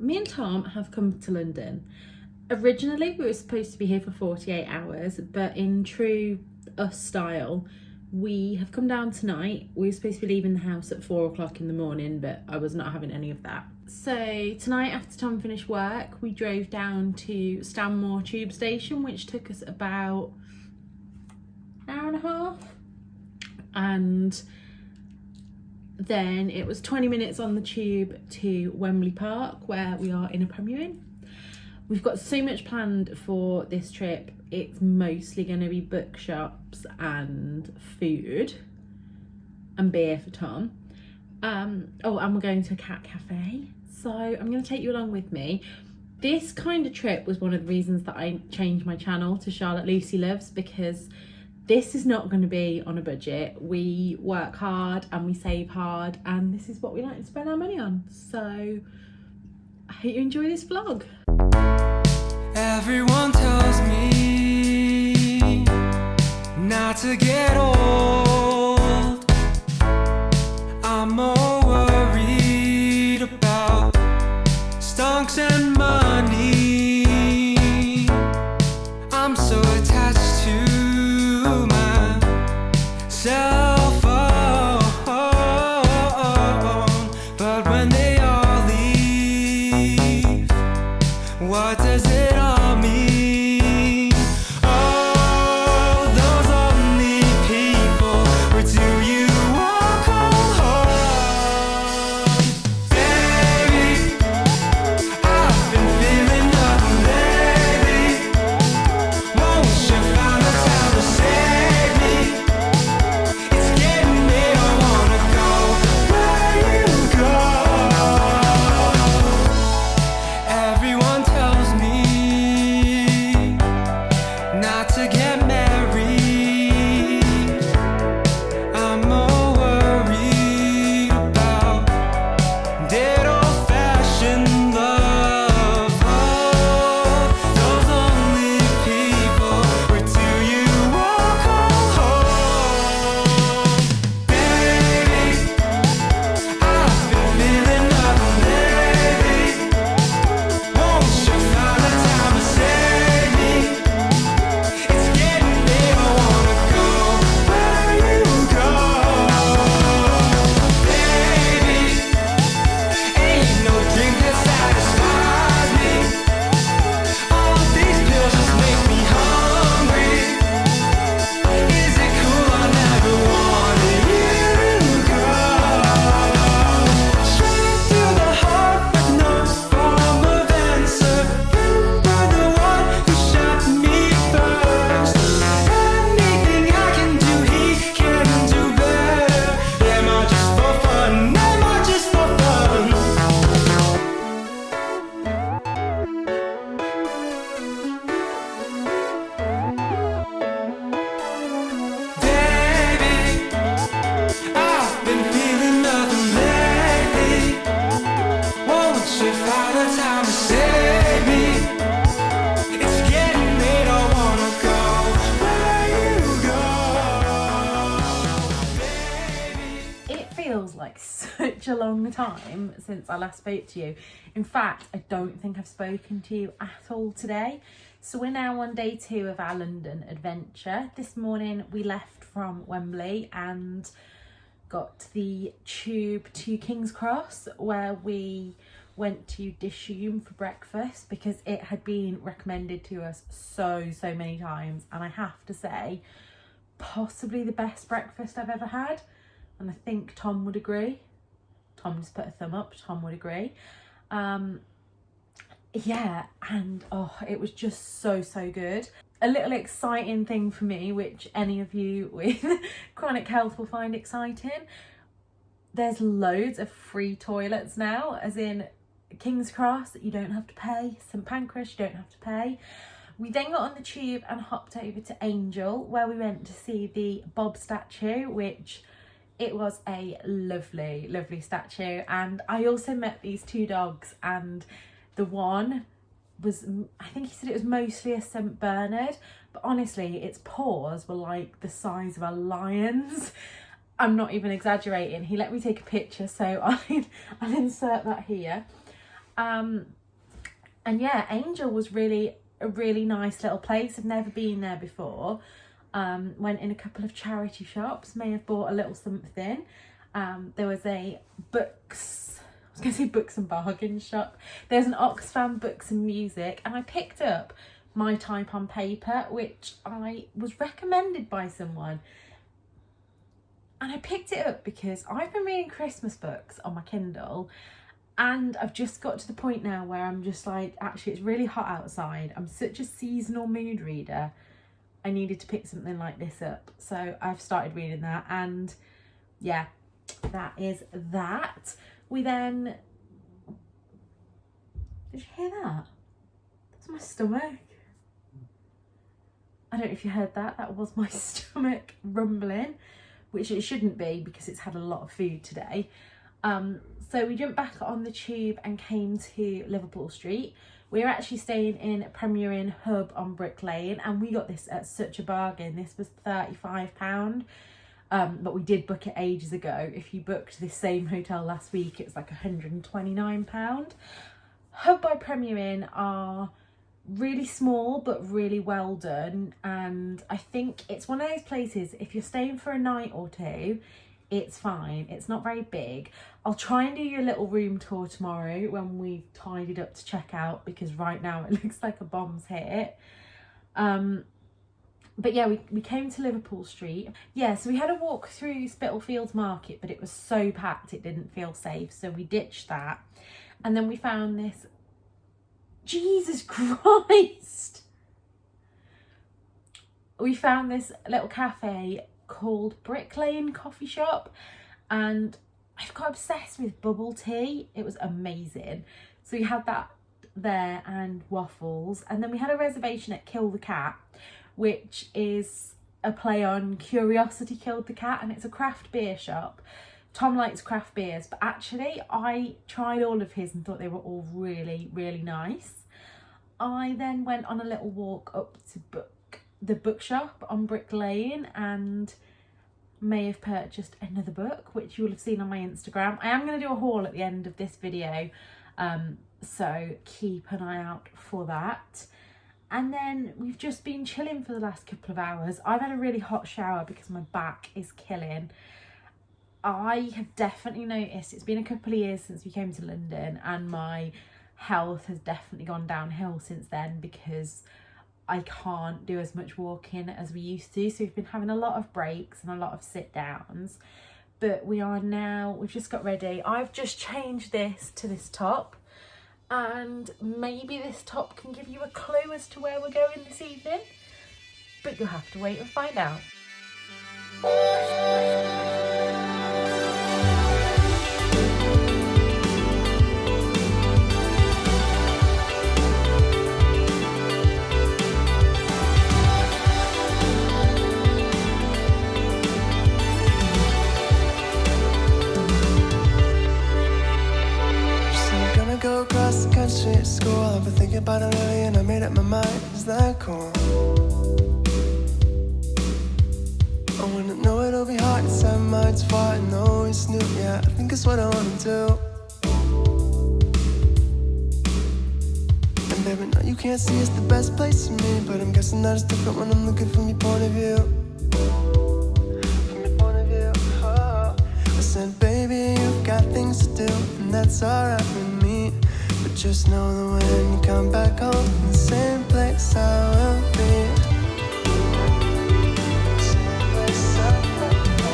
me and Tom have come to London. Originally, we were supposed to be here for 48 hours, but in true us style, we have come down tonight. We were supposed to be leaving the house at 4 o'clock in the morning, but I was not having any of that. So tonight, after Tom finished work, we drove down to Stanmore Tube Station, which took us about an hour and a half. And then it was 20 minutes on the tube to Wembley Park, where we are in a Premier Inn. We've got so much planned for this trip. It's mostly going to be bookshops and food and beer for Tom. And we're going to a cat cafe. So I'm going to take you along with me. This kind of trip was one of the reasons that I changed my channel to Charlotte Lucy Loves, because this is not going to be on a budget. We work hard and we save hard, and this is what we like to spend our money on. So I hope you enjoy this vlog. Everyone tells me not to get old. I'm more worried about stonks and money. I'm so attached to my cell phone, but when they all leave, what does it all mean? Oh, those lonely people, where do you walk home? Baby, I've been feeling nothing lately. Won't you find the time to save me? It's getting me, I wanna go where you go. Everyone tells me not to get married. I'm more worried about dead old-fashioned love. Oh, those lonely people, where do you walk home? Baby, I've been feeling nothing lately. Won't you find the time to save me? It's getting me, I wanna go where you go. Baby, ain't no drink that satisfies me. All of these pills just make me hungry. Is it cool? I never wanted you to go. Straight to the heart with no form of answer. You were the one who shot me first. Anything I can do, he can do better. Am I just for fun? Am I just for fun? Baby, I've been feeling nothing lately. Won't you find the time to save me? It's getting late, I wanna go where you go. It feels like such a long time since I last spoke to you. In fact, I don't think I've spoken to you at all today. So we're now on day 2 of our London adventure. This morning we left from Wembley and got the tube to King's Cross, where we went to Dishoom for breakfast because it had been recommended to us so many times, and I have to say, possibly the best breakfast I've ever had. And I think Tom would agree. Tom just put a thumb up. Tom would agree. Yeah, and it was just so good. A little exciting thing for me, which any of you with chronic health will find exciting. There's loads of free toilets now, as in King's Cross, you don't have to pay. St Pancras, you don't have to pay. We then got on the tube and hopped over to Angel, where we went to see the Bob statue, which it was a lovely statue. And I also met these 2 dogs, and the one was, I think he said it was mostly a St Bernard, but honestly its paws were like the size of a lion's. I'm not even exaggerating. He let me take a picture, so I'll insert that here. And yeah, Angel was really a really nice little place. I've never been there before. Went in a couple of charity shops, may have bought a little something. There was a books and bargain shop. There's an Oxfam books and music, and I picked up My Type on Paper, which I was recommended by someone. And I picked it up because I've been reading Christmas books on my Kindle, and I've just got to the point now where I'm just like, actually it's really hot outside. I'm such a seasonal mood reader. I needed to pick something like this up. So I've started reading that, and yeah, that is that. We then, did you hear that? That's my stomach. I don't know if you heard that. That was my stomach rumbling, which it shouldn't be because it's had a lot of food today. So we jumped back on the tube and came to Liverpool Street. We're actually staying in Premier Inn Hub on Brick Lane, and we got this at such a bargain. This was £35, but we did book it ages ago. If you booked this same hotel last week, it was like £129. Hub by Premier Inn are really small but really well done, and I think it's one of those places, if you're staying for a night or two, it's fine. It's not very big. I'll try and do you a little room tour tomorrow when we've tidied up to check out, because right now it looks like a bomb's hit. But yeah, we came to Liverpool Street. Yeah, so we had a walk through Spitalfields Market, but it was so packed it didn't feel safe, so we ditched that. And then we found this, Jesus Christ! We found this little cafe called Brick Lane Coffee Shop, and I've got obsessed with bubble tea. It was amazing. So we had that there and waffles, and then we had a reservation at Kill the Cat, which is a play on Curiosity Killed the Cat, and it's a craft beer shop. Tom likes craft beers, but actually I tried all of his and thought they were all really, really nice. I then went on a little walk up to the bookshop on Brick Lane and may have purchased another book, which you will have seen on my Instagram. I am going to do a haul at the end of this video, so keep an eye out for that. And then we've just been chilling for the last couple of hours. I've had a really hot shower because my back is killing. I have definitely noticed it's been a couple of years since we came to London, and my health has definitely gone downhill since then because I can't do as much walking as we used to. So we've been having a lot of breaks and a lot of sit downs, but we've just got ready. I've just changed this to this top, and maybe this top can give you a clue as to where we're going this evening, but you'll have to wait and find out. Go across the country to school. I've been thinking about it early and I made up my mind. Is that cool? I wouldn't know it'll be hard to set my mind too far and always new. Yeah, I think it's what I wanna do. And baby, no, you can't see it's the best place for me, but I'm guessing that it's different when I'm looking from your point of view. From your point of view, oh. I said, baby, you've got things to do, and that's alright with me. But just know that when you come back home, in the same place I will be. Same place I will be.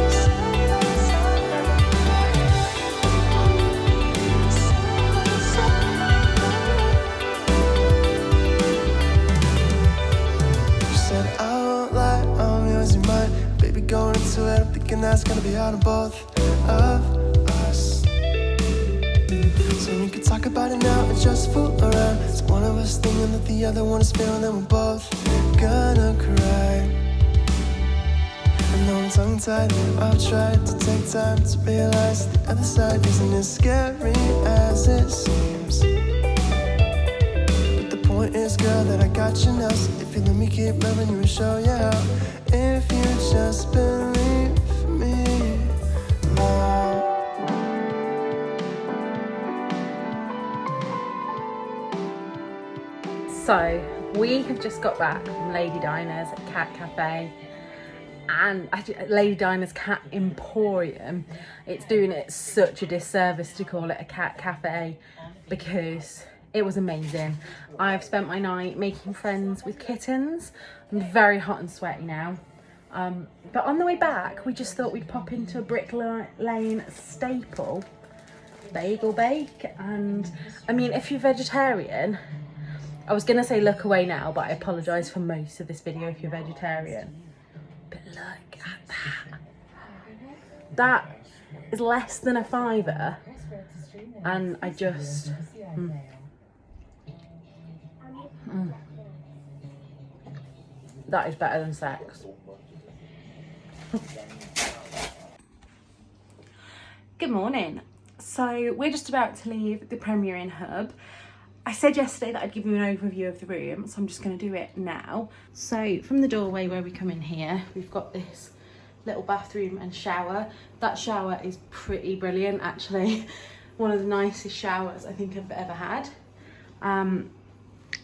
Same place I will be. You said I won't lie, I'm yours, you're mine. Baby, going into it, I'm thinking that's gonna be hard on both of us. So we could talk about it now and just fool around. It's one of us thinking that the other one is feeling that we're both gonna cry. I know I'm tongue-tied, I've tried to take time to realize the other side isn't as scary as it seems. But the point is, girl, that I got you now. So if you let me keep loving you and show you how. If you just believe me now. So we have just got back from Lady Dinah's Cat Cafe and Lady Dinah's Cat Emporium. It's doing it such a disservice to call it a cat cafe because it was amazing. I've spent my night making friends with kittens. I'm very hot and sweaty now. But on the way back, we just thought we'd pop into a Brick Lane staple, Bagel Bake. And I mean, if you're vegetarian, I was gonna say look away now, but I apologise for most of this video if you're vegetarian. But look at that. That is less than a £5, and I just that is better than sex. Good morning. So we're just about to leave the Premier Inn hub. I said yesterday that I'd give you an overview of the room, so I'm just going to do it now. So from the doorway where we come in here, we've got this little bathroom and shower. That shower is pretty brilliant, actually. One of the nicest showers I think I've ever had. And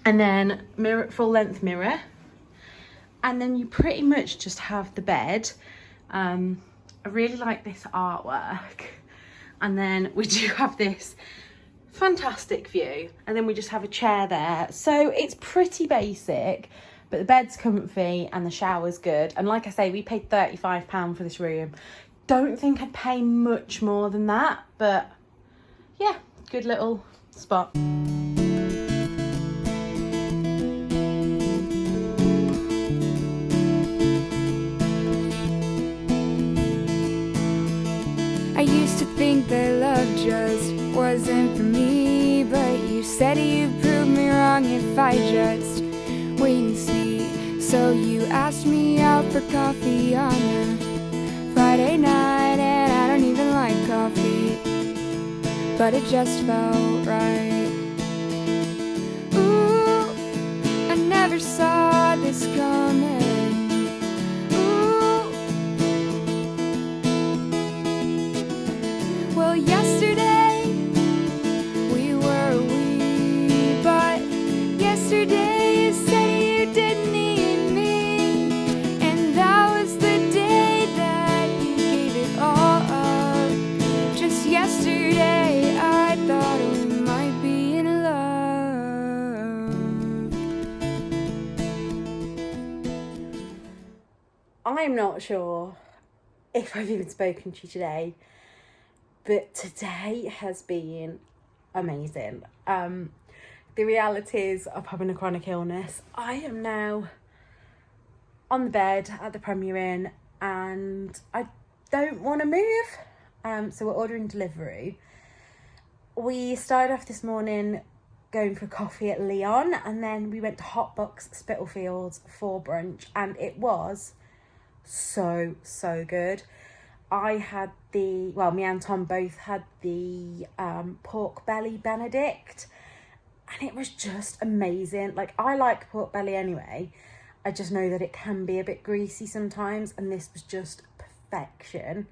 then full length mirror. And then you pretty much just have the bed. I really like this artwork. And then we do have this fantastic view, and then we just have a chair there. So it's pretty basic, but the bed's comfy and the shower's good. And like I say, we paid £35 for this room. Don't think I'd pay much more than that, but yeah, good little spot. I used to think that love just wasn't for me, but you said you'd prove me wrong if I just wait and see. So you asked me out for coffee on a Friday night, and I don't even like coffee, but it just felt right. Ooh, I never saw this coming. Well, yesterday we were wee, but yesterday you said you didn't need me, and that was the day that you gave it all up. Just yesterday I thought we might be in love. I'm not sure if I've even spoken to you today, but today has been amazing. The realities of having a chronic illness. I am now on the bed at the Premier Inn and I don't want to move. So we're ordering delivery. We started off this morning going for coffee at Leon, and then we went to Hotbox Spitalfields for brunch, and it was so good. I had me and Tom both had the pork belly Benedict, and it was just amazing. Like, I like pork belly anyway. I just know that it can be a bit greasy sometimes, and this was just perfection.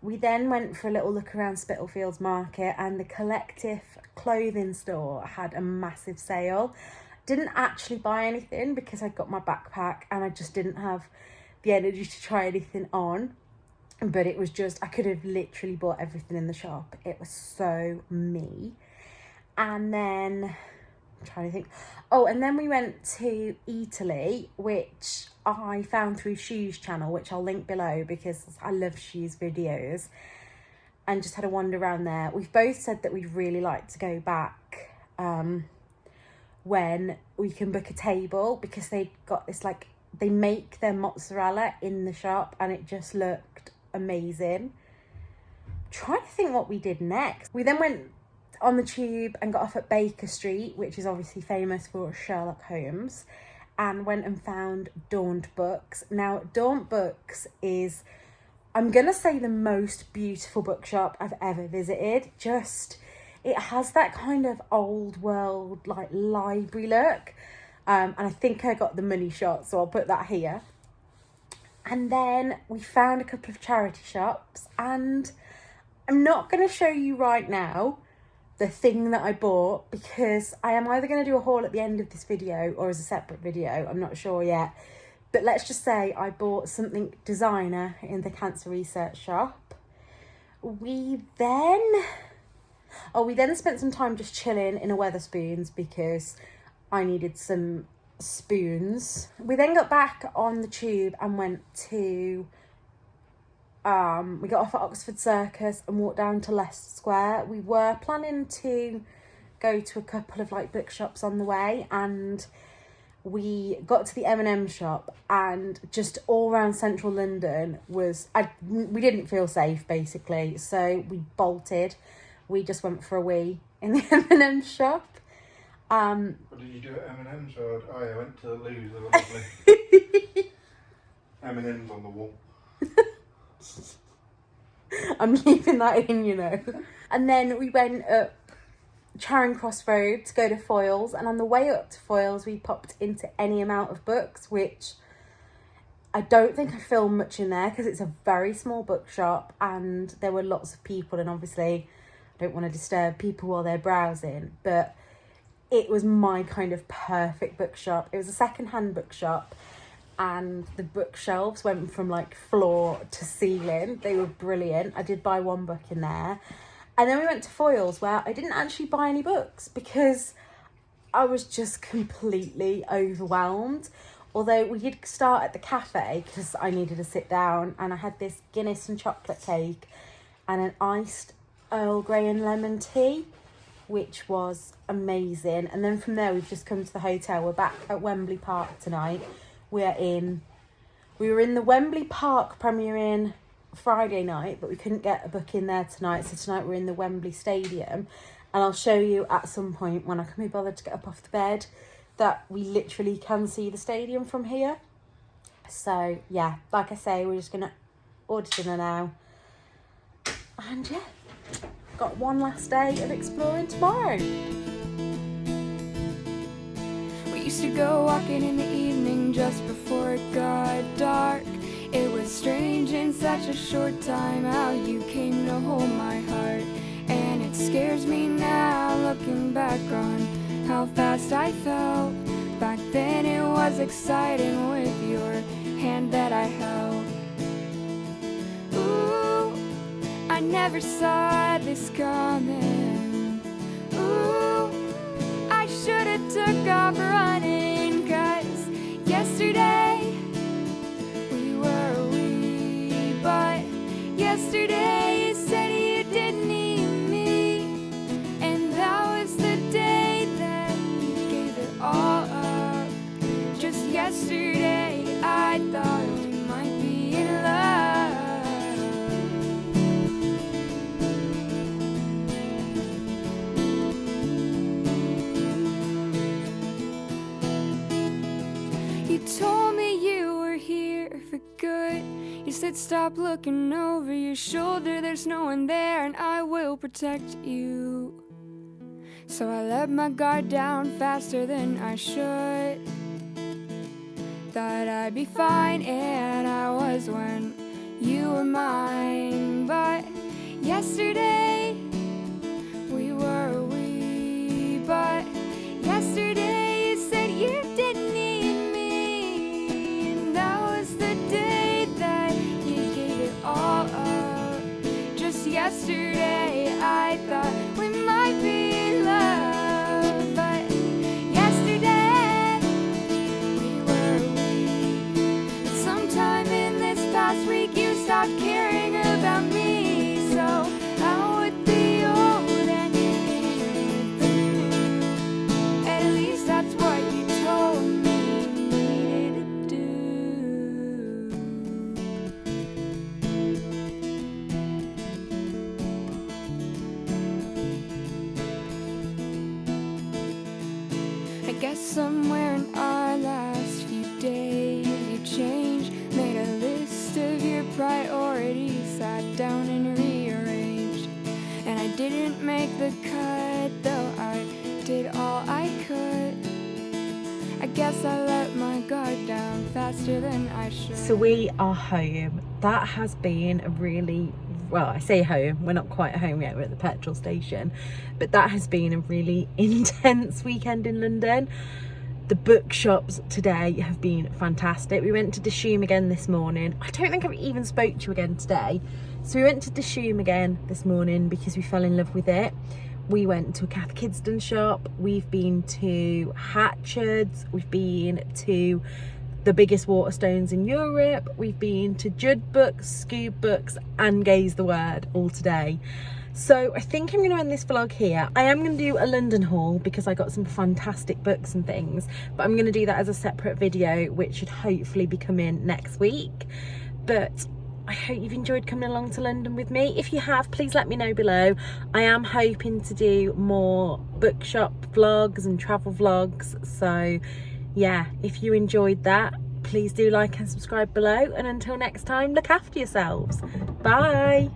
We then went for a little look around Spitalfields Market, and the Collective clothing store had a massive sale. Didn't actually buy anything because I got my backpack and I just didn't have the energy to try anything on. But it was just, I could have literally bought everything in the shop. It was so me. And then, I'm trying to think. Oh, and then we went to Italy, which I found through Shu's channel, which I'll link below because I love Shu's videos. And just had a wander around there. We've both said that we'd really like to go back when we can book a table, because they've got this, like, they make their mozzarella in the shop and it just looked amazing. Trying to think what we did next. We then went on the tube and got off at Baker Street, which is obviously famous for Sherlock Holmes, and went and found Daunt Books. Now, Daunt Books is, I'm gonna say, the most beautiful bookshop I've ever visited. Just, it has that kind of old world, like, library look. And I think I got the money shot, so I'll put that here. And then we found a couple of charity shops, and I'm not going to show you right now the thing that I bought, because I am either going to do a haul at the end of this video or as a separate video, I'm not sure yet. But let's just say I bought something designer in the cancer research shop. We then spent some time just chilling in a Wetherspoons because I needed some spoons. We then got back on the tube and went to we got off at Oxford Circus and walked down to Leicester Square. We were planning to go to a couple of like bookshops on the way, and we got to the M&M shop, and just all around central London we didn't feel safe basically, so we bolted. We just went for a wee in the M&M shop. What did you do at M&M's? I went to the Loos. They were lovely. M&M's on the wall. I'm keeping that in, you know. And then we went up Charing Cross Road to go to Foyles, and on the way up to Foyles we popped into any amount of books, which I don't think I filmed much in there because it's a very small bookshop and there were lots of people, and obviously I don't want to disturb people while they're browsing, but it was my kind of perfect bookshop. It was a second-hand bookshop, and the bookshelves went from like floor to ceiling. They were brilliant. I did buy one book in there. And then we went to Foyles, where I didn't actually buy any books because I was just completely overwhelmed. Although we did start at the cafe because I needed to sit down, and I had this Guinness and chocolate cake and an iced Earl Grey and lemon tea, which was amazing. And then from there we've just come to the hotel. We're back at Wembley Park tonight. We were in the Wembley Park premiering Friday night, but we couldn't get a book in there tonight, so tonight we're in the Wembley Stadium, and I'll show you at some point when I can be bothered to get up off the bed that we literally can see the stadium from here. So yeah, like I say, we're just gonna order dinner now, and yeah, got one last day of exploring tomorrow. We used to go walking in the evening just before it got dark. It was strange in such a short time how you came to hold my heart. And it scares me now looking back on how fast I felt. Back then it was exciting with your hand that I held. Ooh, I never saw this coming. Ooh, I should've took off running, 'cause yesterday we were a wee, but yesterday you said you didn't need me, and that was the day that you gave it all up. Just yesterday I thought we might be in love. You told me you were here for good. You said stop looking over your shoulder, there's no one there, and I will protect you. So I let my guard down faster than I should. Thought I'd be fine, and I was when you were mine. But yesterday we were a wee, but yesterday you said you didn't need me, and that was the day that you gave it all up. Just yesterday I thought we might be in love, but yesterday we were a wee. But sometime in this past week you stopped caring about me, so I would be old and anything. At least that's what you told me you needed to do. I guess somewhere in our last few days you changed, made a list of your priorities, sat down and rearranged. And I didn't make the cut, though I did all I could. I guess I let my guard down faster than I should. So we are home. That has been a really, well, I say home, we're not quite home yet, we're at the petrol station, but that has been a really intense weekend in London. The bookshops today have been fantastic. We went to Dishoom again this morning. I don't think I've even spoke to you again today. So we went to Dishoom again this morning because we fell in love with it. We went to a Cath Kidston shop. We've been to Hatchard's. We've been to the biggest Waterstones in Europe. We've been to Judd Books, Scoob Books and Gaze the Word all today. So I think I'm going to end this vlog here. I am going to do a London haul because I got some fantastic books and things, but I'm going to do that as a separate video, which should hopefully be coming next week. But I hope you've enjoyed coming along to London with me. If you have, please let me know below. I am hoping to do more bookshop vlogs and travel vlogs. So yeah, if you enjoyed that, please do like and subscribe below. And until next time, look after yourselves. Bye.